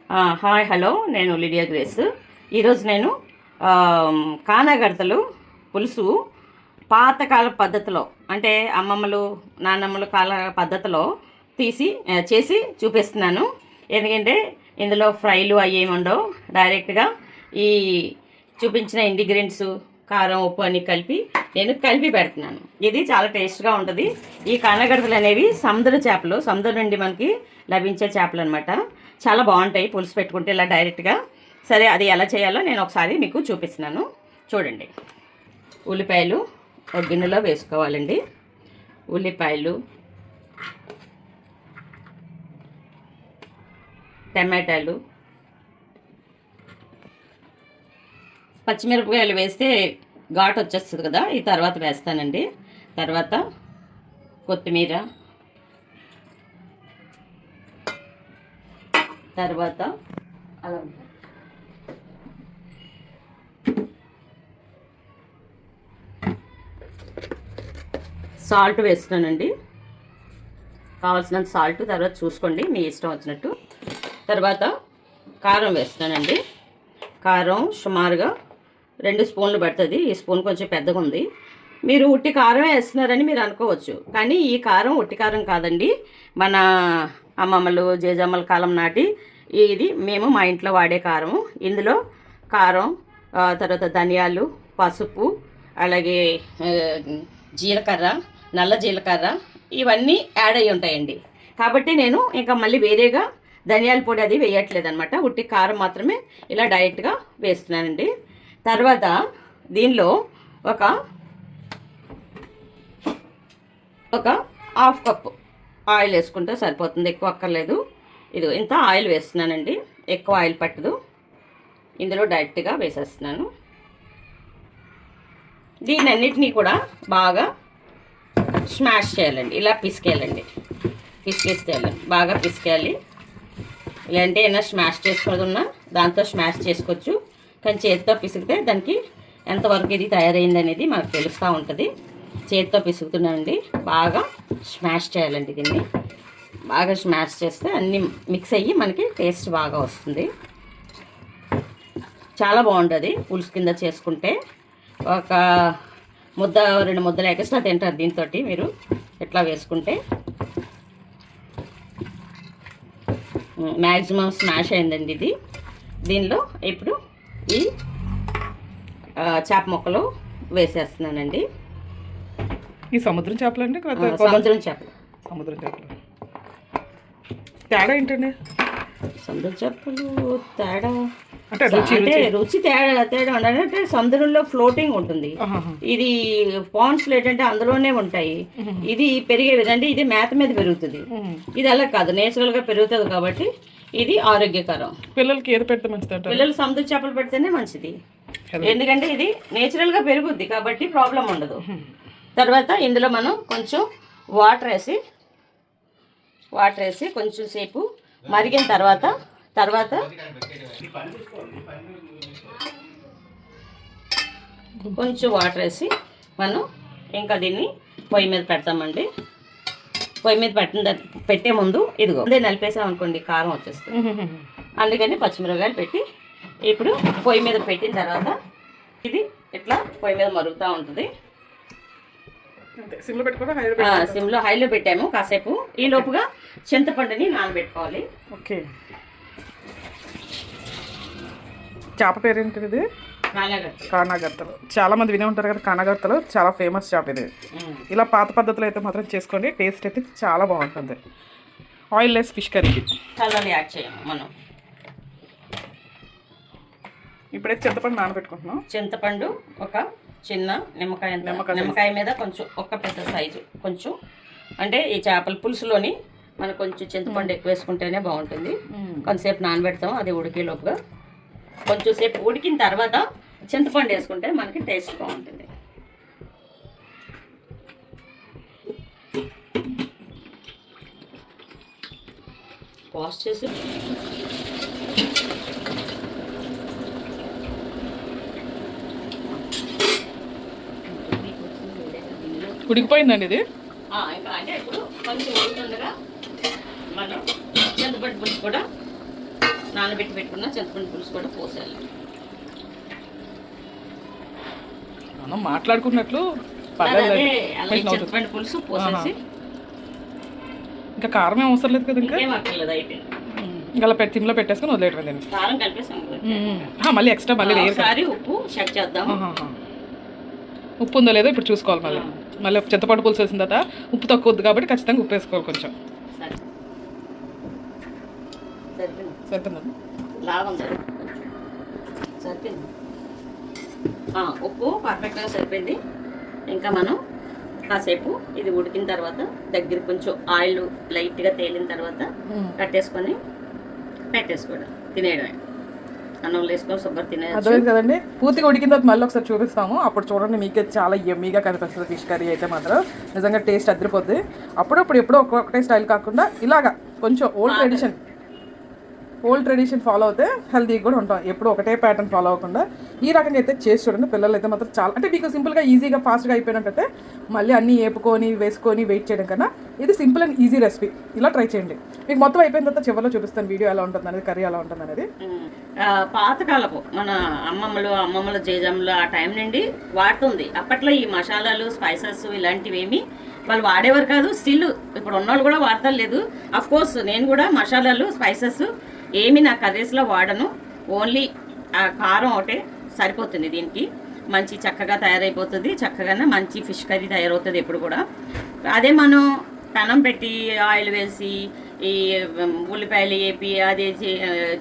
Hi hello నేను Lydia grace. ఈరోజు నేను కానాగడతలు పులుసు పాతకాల పద్ధతిలో అంటే అమ్మమ్మలు నాన్నమ్మలు కాల పద్ధతిలో చేసి చూపిస్తున్నాను. ఎందుకంటే ఇందులో ఫ్రైలు అవి ఏమి ఉండవు, డైరెక్ట్గా ఈ చూపించిన ఇంగ్రీడియంట్స్ కారం ఉప్పు అన్ని నేను కలిపి పెడుతున్నాను. ఇది చాలా టేస్ట్గా ఉంటుంది. ఈ కానగడతలు అనేవి సముద్రం నుండి మనకి లభించే చేపలు అనమాట. చాలా బాగుంటాయి పులుసు పెట్టుకుంటే ఇలా డైరెక్ట్గా. సరే, అది ఎలా చేయాలో నేను ఒకసారి మీకు చూపిస్తున్నాను, చూడండి. ఉల్లిపాయలు ఒక గిన్నెలో వేసుకోవాలండి. ఉల్లిపాయలు, టమాటాలు, పచ్చిమిరపకాయలు వేస్తే ఘాటు వచ్చేస్తుంది కదా, ఈ తర్వాత వేస్తానండి. తర్వాత కొత్తిమీర, తర్వాత అలా సాల్ట్ వేస్తున్నానండి, కావాల్సినంత సాల్ట్. తర్వాత చూసుకోండి మీ ఇష్టం వచ్చినట్టు. తర్వాత కారం వేస్తున్నానండి. కారం సుమారుగా 2 స్పూన్లు పడుతుంది. ఈ స్పూన్ కొంచెం పెద్దగా ఉంది. మీరు ఉట్టి కారమే వేస్తున్నారని మీరు అనుకోవచ్చు, కానీ ఈ కారం ఉట్టి కారం కాదండి. మన అమ్మమ్మలు జేజమ్మల కాలం నాటి ఇది మేము మా ఇంట్లో వాడే కారం. ఇందులో కారం, తర్వాత ధనియాలు, పసుపు, అలాగే జీలకర్ర, నల్ల జీలకర్ర ఇవన్నీ యాడ్ అయ్యి ఉంటాయండి. కాబట్టి నేను ఇంకా మళ్ళీ వేరేగా ధనియాల పొడి అది వేయట్లేదు అనమాట. ఉట్టి కారం మాత్రమే ఇలా డైరెక్ట్గా వేస్తున్నానండి. తర్వాత దీనిలో ఒక 1/2 కప్పు ఆయిల్ వేసుకుంటే సరిపోతుంది, ఎక్కువ అక్కర్లేదు. ఇది ఇంత ఆయిల్ వేస్తున్నానండి, ఎక్కువ ఆయిల్ పట్టదు. ఇందులో డైరెక్ట్గా వేసేస్తున్నాను. దీనన్నిటినీ కూడా బాగా స్మాష్ చేయాలండి, ఇలా పిసికేయాలండి. బాగా పిసికేయాలి. ఇలాంటి ఏమైనా స్మాష్ చేసుకోవదున్నా దాంతో స్మాష్ చేసుకోవచ్చు, కానీ చేతితో పిసికితే దానికి ఎంతవరకు ఇది తయారైంది అనేది మనకు తెలుస్తూ ఉంటుంది. చేతితో పిసుకుతున్నానండి. బాగా స్మాష్ చేయాలండి. దీన్ని బాగా స్మాష్ చేస్తే అన్నీ మిక్స్ అయ్యి మనకి టేస్ట్ బాగా వస్తుంది. చాలా బాగుంటుంది పులుసు కింద చేసుకుంటే. ఒక ముద్ద 2 ముద్దలు ఎక్స్ట్రా తింటారు దీంతో మీరు ఎట్లా వేసుకుంటే. మ్యాక్సిమం స్మాష్ అయిందండి ఇది. దీనిలో ఇప్పుడు ఈ చేప ముక్కలు వేసేస్తున్నానండి. ఈ సముద్రం చేపలు అండి? సముద్రం చేపలు తేడా ఏంటండి? సముద్రం చేపలు తేడా అంటే రుచి తేడా ఉండాలంటే సముద్రంలో ఫ్లోటింగ్ ఉంటుంది. ఇది పాండ్స్లో ఏంటంటే అందులోనే ఉంటాయి. ఇది పెరిగేది ఇది మేత మీద పెరుగుతుంది. ఇది అలా కాదు, నేచురల్గా పెరుగుతుంది కాబట్టి ఇది ఆరోగ్యకరం. పిల్లలకి ఏది పెడితే మంచిది? పిల్లలు సముద్ర చేపలు పెడితేనే మంచిది, ఎందుకంటే ఇది నేచురల్గా పెరుగుద్ది కాబట్టి ప్రాబ్లం ఉండదు. తర్వాత ఇందులో మనం కొంచెం వాటర్ వేసి కొంచెం సేపు మరిగిన తర్వాత కొంచెం వాటర్ వేసి మనం ఇంకా దీన్ని పొయ్యి మీద పెడతామండి. పొయ్యి మీద పెట్టే ముందు ఇదిగో అదే నలిపేసాం అనుకోండి, కారం వచ్చేస్తుంది. అందుకని పచ్చిమిరపకాయలు పెట్టి ఇప్పుడు పొయ్యి మీద పెట్టిన తర్వాత ఇది ఇట్లా పొయ్యి మీద మరుగుతూ ఉంటుంది. సిమ్లో హైలో పెట్టాము కాసేపు. ఈ లోపుగా చింతపండుని నానబెట్టుకోవాలి. ఓకే. చేప పేరేంటి ఇది? కానాగడతలు. చాలా మంది వినే ఉంటారు కదా కానాగడతలు, చాలా ఫేమస్ చేప ఇది. ఇలా పాత పద్ధతిలో అయితే మాత్రం చేసుకోండి, టేస్ట్ అయితే చాలా బాగుంటుంది. Oil less fish curry colour add చేయాలి మనం. ఇప్పుడైతే చింతపండు నానబెట్టుకుంటున్నాం. చింతపండు ఒక చిన్న నిమ్మకాయ మీద కొంచెం ఒక పెద్ద సైజు కొంచెం, అంటే ఈ చేపల పులుసులోని మనం కొంచెం చింతపండు ఎక్కువ వేసుకుంటేనే బాగుంటుంది. కొంతసేపు నానబెడతాం, అది ఉడికేలోపుగా కొంచెం సేపు ఉడికిన తర్వాత చింతపండు వేసుకుంటే మనకి టేస్ట్ బాగుంటుంది. వాష్ చేసి ఉడికిపోయిందండి ఇది. ఇంకా అంటే ఇప్పుడు కొంచెం ఉడుకుతుండగా మనం చింతపండు పులుసు కూడా నానబెట్టి పెట్టుకున్న చింతపండు పులుసు కూడా పోసేయాలి. మనం మాట్లాడుకున్నట్లు అలాగే చింతపండు పులుసు పోసేసి ఇంకా కారం ఏం అవసరం లేదు కదా, ఇంకా ఏం అక్కర్లేదు, అయిపోయింది. ఇంకా అలా సిమ్లో పెట్టేసుకొని వదిలేయటం దీన్ని. కారం కలిపేసాం మళ్ళీ ఎక్స్ట్రా మళ్ళీ ఒకసారి ఉప్పు చెక్ చేద్దాం. ఉప్పు ఉందో లేదో ఇప్పుడు చూసుకోవాలి. మళ్ళీ చింతపండు పులుసు వేసిన తర్వాత ఉప్పు తక్కువ ఉంది కాబట్టి ఖచ్చితంగా ఉప్పు వేసుకోవాలి కొంచెం. సరిపోయింది, లాగుంది, సరిపోయింది. ఉప్పు పర్ఫెక్ట్గా సరిపోయింది. ఇంకా మనం కాసేపు ఇది ఉడికిన తర్వాత దగ్గర కొంచెం ఆయిల్ లైట్గా తేలిన తర్వాత కట్టేసుకొని పెట్టేసుకోవడం, తినేయడమే. అన్నంలో వేసుకొని శుభ్రం తినేది. అర్థమైంది కదండి. పూర్తిగా ఉడికిన తర్వాత మళ్ళీ ఒకసారి చూపిస్తాము. అప్పుడు చూడండి, మీకే చాలా యమ్మీగా కనిపిస్తుంది ఫిష్ కర్రీ అయితే మాత్రం. నిజంగా టేస్ట్ అదిరిపోద్ది. అప్పుడప్పుడు ఎప్పుడో ఒక్కొక్కటే స్టైల్ కాకుండా ఇలాగా కొంచెం ఓల్డ్ ట్రెడిషన్ ఫాలో అవుతే హెల్తీగా కూడా ఉంటాం. ఎప్పుడు ఒకటే ప్యాటర్న్ ఫాలో అవ్వకుండా ఈ రకంగా అయితే చేసి చూడండి. పిల్లలు అయితే మాత్రం చాలా, అంటే మీకు సింపుల్గా ఈజీగా ఫాస్ట్గా అయిపోయినట్టయితే మళ్ళీ అన్నీ వేపుకొని వేసుకొని వెయిట్ చేయడం కన్నా ఇది సింపుల్ అండ్ ఈజీ రెసిపీ. ఇలా ట్రై చేయండి. మీకు మొత్తం అయిపోయిన తర్వాత చివరిలో చూపిస్తాను వీడియో ఎలా ఉంటుంది అనేది, కర్రీ ఎలా ఉంటుంది అనేది. పాతకాలపు మన అమ్మమ్మల జేజమ్మలు ఆ టైం నుండి వాడుతుంది. అప్పట్లో ఈ మసాలాలు స్పైసెస్ ఇలాంటివి ఏమి వాళ్ళు వాడేవారు కాదు. స్టిల్ ఇప్పుడు ఉన్నవాళ్ళు కూడా వాడతారు లేదు. అఫ్ కోర్స్ నేను కూడా మసాలాలు స్పైసెస్ ఏమి నా కర్రీస్లో వాడను. ఓన్లీ కారం ఒకటే సరిపోతుంది. దీనికి మంచి చక్కగా తయారైపోతుంది. చక్కగానే మంచి ఫిష్ కర్రీ తయారవుతుంది ఎప్పుడు కూడా. అదే మనం పెనం పెట్టి ఆయిల్ వేసి ఈ ఉల్లిపాయలు వేపి అది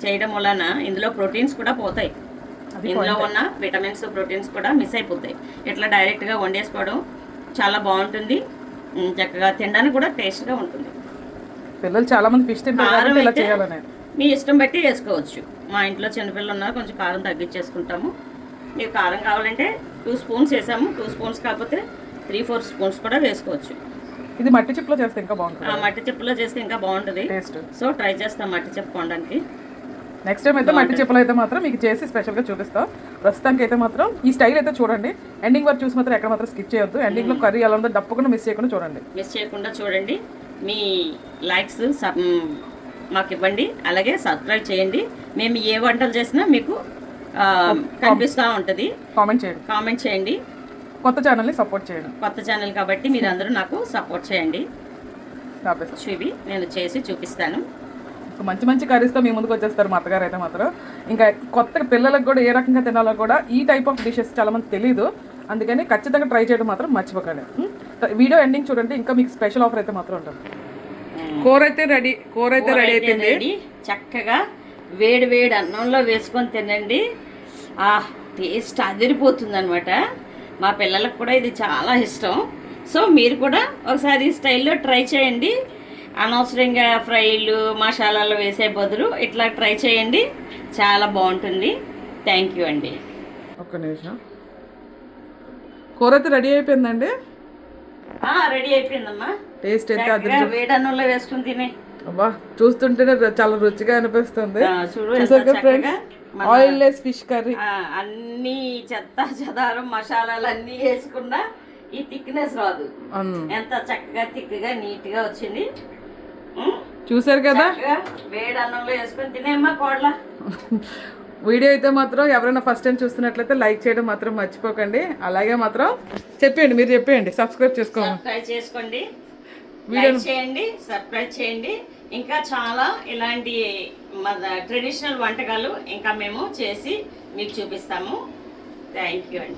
చేయడం వలన ఇందులో ప్రోటీన్స్ కూడా పోతాయి. ఇందులో ఉన్న విటమిన్స్ ప్రోటీన్స్ కూడా మిస్ అయిపోతాయి. ఇట్లా డైరెక్ట్గా వండేసుకోవడం చాలా బాగుంటుంది. చక్కగా తినడానికి కూడా టేస్ట్గా ఉంటుంది. పిల్లలు చాలా మంది ఫిష్ తింటారు, ఇలా చేయాలని మీ ఇష్టం బట్టి వేసుకోవచ్చు. మా ఇంట్లో చిన్నపిల్లలు ఉన్నారు, కొంచెం కారం తగ్గించేసుకుంటాము. మీకు కారం కావాలంటే 2 స్పూన్స్ వేసాము. 2 స్పూన్స్ కాకపోతే 3-4 స్పూన్స్ కూడా వేసుకోవచ్చు. ఇది మట్టి చిప్పులో చేస్తే ఇంకా బాగుంటుంది. మట్టి చిప్పులో చేస్తే ఇంకా బాగుంటుంది టేస్ట్. సో ట్రై చేస్తాం మట్టి చెప్పు కొనడానికి. నెక్స్ట్ టైం అయితే మట్టి చెప్పులు అయితే మాత్రం మీకు చేసి స్పెషల్గా చూపిస్తాం. ప్రస్తుతానికి అయితే మాత్రం ఈ స్టైల్ అయితే చూడండి. ఎండింగ్ వరకు చూసి మాత్రం ఎక్కడ మాత్రం స్కిప్ చేయొద్దు. ఎండింగ్లో కర్రీ ఎలా ఉందో తప్పకుండా మిస్ చేయకుండా చూడండి. మీ లైక్స్ మాకు ఇవ్వండి, అలాగే సబ్స్క్రైబ్ చేయండి. మేము ఏ వంటలు చేసినా మీకు కనిపిస్తూ ఉంటుంది. కామెంట్ చేయండి. కొత్త ఛానల్ని సపోర్ట్ చేయండి. కొత్త ఛానల్ కాబట్టి మీరు అందరూ నాకు సపోర్ట్ చేయండి. చూపి నేను చేసి చూపిస్తాను. మంచి మంచి కర్రీస్తో మీ ముందుకు వచ్చేస్తారు మా అత్తగారు అయితే మాత్రం. ఇంకా కొత్త పిల్లలకు కూడా ఏ రకంగా తినాలో కూడా ఈ టైప్ ఆఫ్ డిషెస్ చాలా మంది తెలియదు. అందుకని ఖచ్చితంగా ట్రై చేయడం మాత్రం మర్చిపోకండి. వీడియో ఎండింగ్ చూడండి, ఇంకా మీకు స్పెషల్ ఆఫర్ అయితే మాత్రం ఉంటుంది. కూర అయితే రెడీ అయిపోయింది. చక్కగా వేడి వేడి అన్నంలో వేసుకొని తినండి. టేస్ట్ అదిరిపోతుంది అనమాట. మా పిల్లలకు కూడా ఇది చాలా ఇష్టం. సో మీరు కూడా ఒకసారి ఈ స్టైల్లో ట్రై చేయండి. అనవసరంగా ఫ్రైలు మసాలాలు వేసే బదులు ఇట్లా ట్రై చేయండి, చాలా బాగుంటుంది. థ్యాంక్ యూ అండి. ఒక్క నిమిషం. కూర అయితే రెడీ అయిపోయిందండి. రెడీ అయిపోయిందమ్మా. టేస్ట్ అయితే వేడి అన్నంలో వేసుకుని తినే. అబ్బా, చూస్తుంటేనే చాలా రుచిగా అనిపిస్తుంది. Oil less fish curry. అన్ని చెత్త చెదారం మసాలాలు అన్నీ వేసుకున్నా ఈ థిక్నెస్ రాదు. ఎంత చక్కగా థిక్గా నీట్గా వచ్చింది. చూసారు కదా, వేడి అన్నంలో వేసుకొని తినేమ్మా కోడల. వీడియో అయితే మాత్రం ఎవరైనా ఫస్ట్ టైం చూస్తున్నట్లయితే లైక్ చేయడం మాత్రం మర్చిపోకండి. అలాగే మాత్రం మీరు చెప్పేయండి, సబ్స్క్రైబ్ చేసుకోండి, లైక్ చేయండి, సబ్స్క్రైబ్ చేయండి. ఇంకా చాలా ఇలాంటి ట్రెడిషనల్ వంటకాలు ఇంకా మేము చేసి మీకు చూపిస్తాము. థ్యాంక్ యూ అండి.